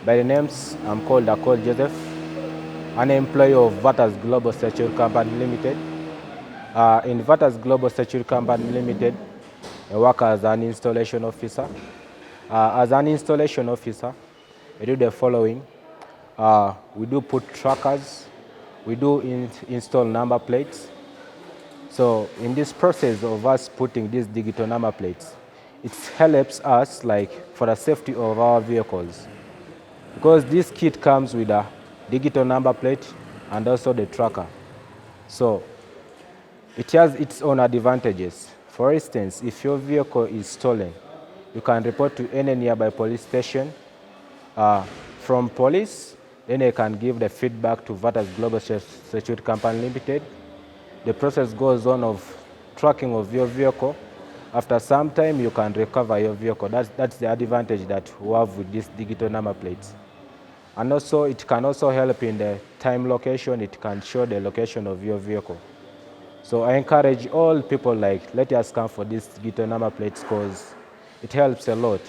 By the names, I'm called Akol Joseph, an employee of Vatas Global Security Company Limited. In Vatas Global Security Company Limited, I work as an installation officer. As an installation officer, we do the following. We do put trackers, we do install number plates. So in this process of us putting these digital number plates, it helps us like for the safety of our vehicles. Because this kit comes with a digital number plate and also the tracker. So it has its own advantages. For instance, if your vehicle is stolen, you can report to any nearby police station. From police, then they can give the feedback to Vatas Global Security Company Limited. The process goes on of tracking of your vehicle. After some time, you can recover your vehicle. That's the advantage that we have with these digital number plates. And also, it can also help in the time location. It can show the location of your vehicle. So I encourage all people like, let us come for these digital number plates because it helps a lot.